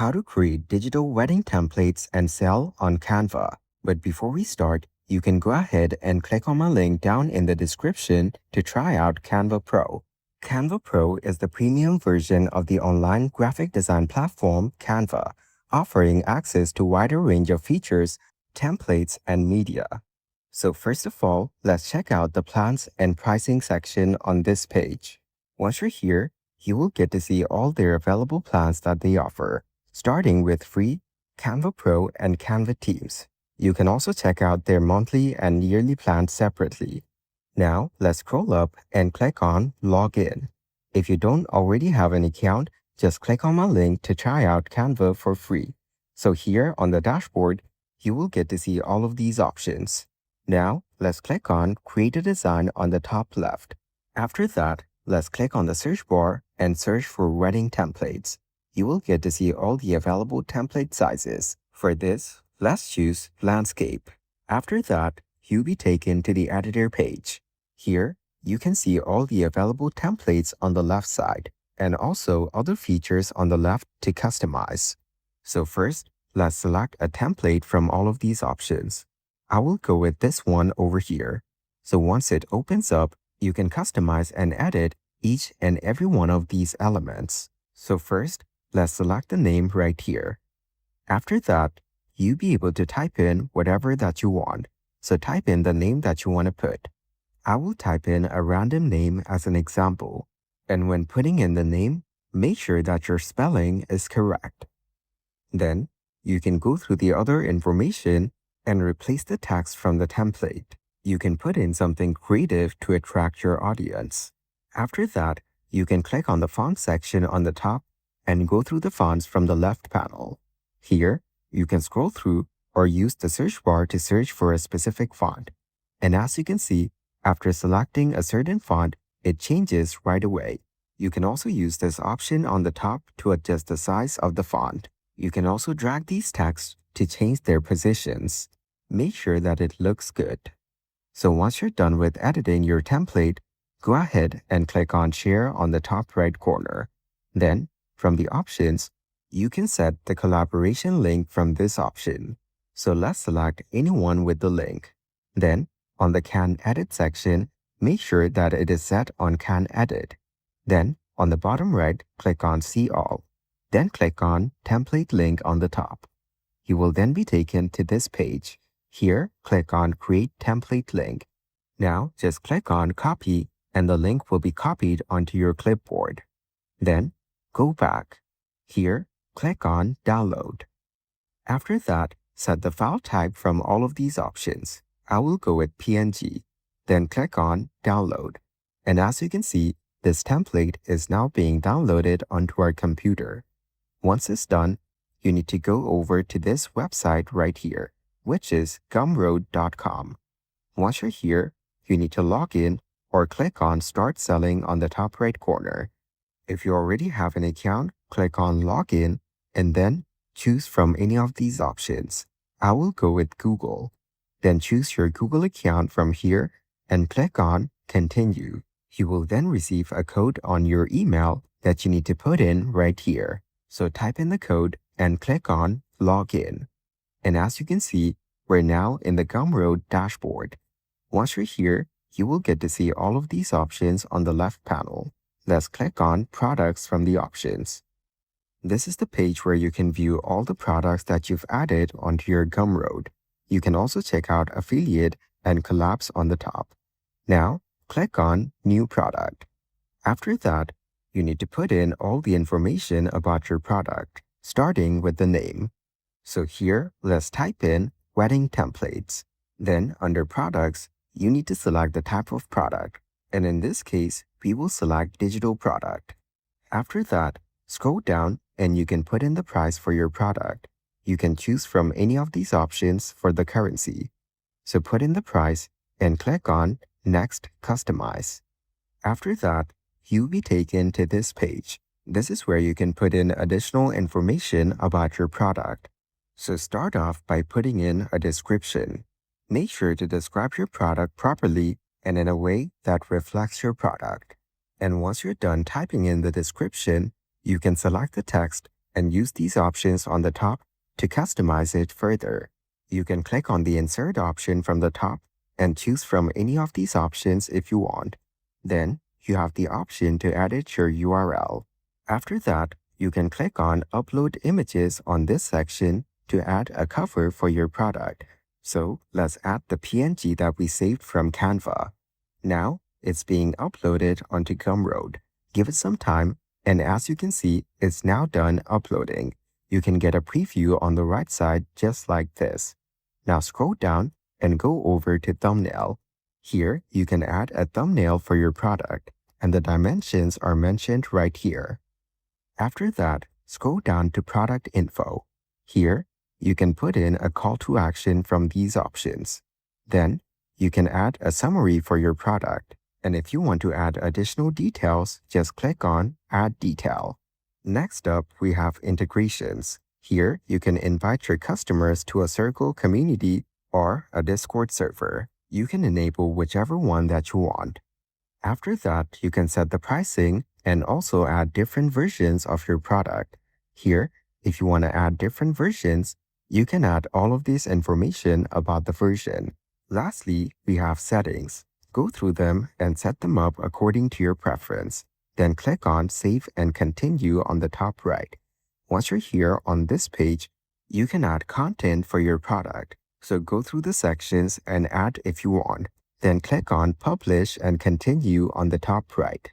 how to create digital wedding templates and sell on Canva. But before we start, you can go ahead and click on my link down in the description to try out Canva Pro. Canva Pro is the premium version of the online graphic design platform Canva, offering access to a wider range of features, templates, and media. So first of all, let's check out the plans and pricing section on this page. Once you're here, you will get to see all their available plans that they offer, starting with free, Canva Pro, and Canva Teams. You can also check out their monthly and yearly plans separately. Now, let's scroll up and click on Login. If you don't already have an account, just click on my link to try out Canva for free. So here on the dashboard, you will get to see all of these options. Now, let's click on Create a Design on the top left. After that, let's click on the search bar and search for wedding templates. You will get to see all the available template sizes. For this, let's choose landscape. After that, you'll be taken to the editor page. Here, you can see all the available templates on the left side and also other features on the left to customize. So first, let's select a template from all of these options. I will go with this one over here. So once it opens up, you can customize and edit each and every one of these elements. So first, let's select the name right here. After that, you'll be able to type in whatever that you want. So type in the name that you want to put. I will type in a random name as an example. And when putting in the name, make sure that your spelling is correct. Then, you can go through the other information and replace the text from the template. You can put in something creative to attract your audience. After that, you can click on the font section on the top and go through the fonts from the left panel. Here, you can scroll through or use the search bar to search for a specific font. And as you can see, after selecting a certain font, it changes right away. You can also use this option on the top to adjust the size of the font. You can also drag these texts to change their positions. Make sure that it looks good. So once you're done with editing your template, go ahead and click on Share on the top right corner. Then, from the options, you can set the collaboration link from this option. So let's select anyone with the link. Then, on the Can Edit section, make sure that it is set on Can Edit. Then, on the bottom right, click on See All. Then click on Template Link on the top. You will then be taken to this page. Here, click on Create Template Link. Now, just click on Copy and the link will be copied onto your clipboard. Then, go back. Here, click on Download. After that, set the file type from all of these options. I will go with PNG. Then click on Download. And as you can see, this template is now being downloaded onto our computer. Once it's done, you need to go over to this website right here, which is gumroad.com. Once you're here, you need to log in or click on Start Selling on the top right corner. If you already have an account, click on Login and then choose from any of these options. I will go with Google. Then choose your Google account from here and click on Continue. You will then receive a code on your email that you need to put in right here. So type in the code and click on Login. And as you can see, we're now in the Gumroad dashboard. Once you're here, you will get to see all of these options on the left panel. Let's click on Products from the options. This is the page where you can view all the products that you've added onto your Gumroad. You can also check out Affiliate and Collabs on the top. Now, click on New Product. After that, you need to put in all the information about your product, starting with the name. So here, let's type in Wedding Templates. Then, under Products, you need to select the type of product. And in this case, we will select Digital Product. After that, scroll down and you can put in the price for your product. You can choose from any of these options for the currency. So put in the price and click on Next Customize. After that, you'll be taken to this page. This is where you can put in additional information about your product. So start off by putting in a description. Make sure to describe your product properly and in a way that reflects your product. And once you're done typing in the description, you can select the text and use these options on the top to customize it further. You can click on the Insert option from the top and choose from any of these options if you want. Then, you have the option to edit your URL. After that, you can click on Upload Images on this section to add a cover for your product. So, let's add the PNG that we saved from Canva. Now, it's being uploaded onto Gumroad. Give it some time, and as you can see, it's now done uploading. You can get a preview on the right side just like this. Now scroll down and go over to Thumbnail. Here, you can add a thumbnail for your product, and the dimensions are mentioned right here. After that, scroll down to Product Info. Here, you can put in a call to action from these options. Then, you can add a summary for your product, and if you want to add additional details, just click on Add Detail. Next up, we have integrations. Here, you can invite your customers to a Circle community or a Discord server. You can enable whichever one that you want. After that, you can set the pricing and also add different versions of your product. Here, if you want to add different versions, you can add all of this information about the version. Lastly, we have settings. Go through them and set them up according to your preference. Then click on Save and Continue on the top right. Once you're here on this page, you can add content for your product. So go through the sections and add if you want. Then click on Publish and Continue on the top right.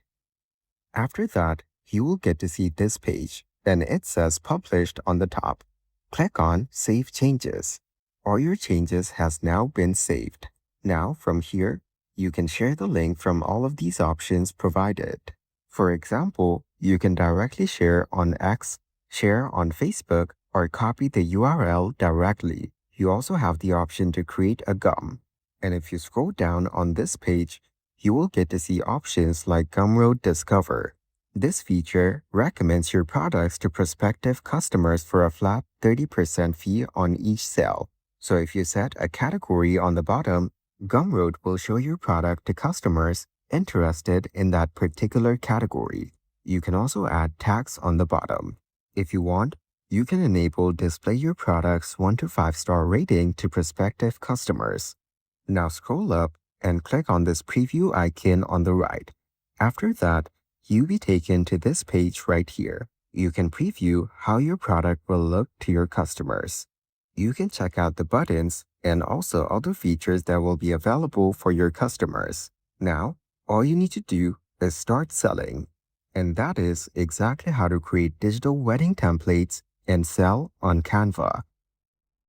After that, you will get to see this page, and it says Published on the top. Click on Save Changes. All your changes has now been saved. Now, from here, you can share the link from all of these options provided. For example, you can directly share on X, share on Facebook, or copy the URL directly. You also have the option to create a gum. And if you scroll down on this page, you will get to see options like Gumroad Discover. This feature recommends your products to prospective customers for a flat 30% fee on each sale. So if you set a category on the bottom, Gumroad will show your product to customers interested in that particular category. You can also add tags on the bottom. If you want, you can enable display your product's 1 to 5-star rating to prospective customers. Now scroll up and click on this preview icon on the right. After that, you'll be taken to this page right here. You can preview how your product will look to your customers. You can check out the buttons and also other features that will be available for your customers. Now, all you need to do is start selling. And that is exactly how to create digital wedding templates and sell on Canva.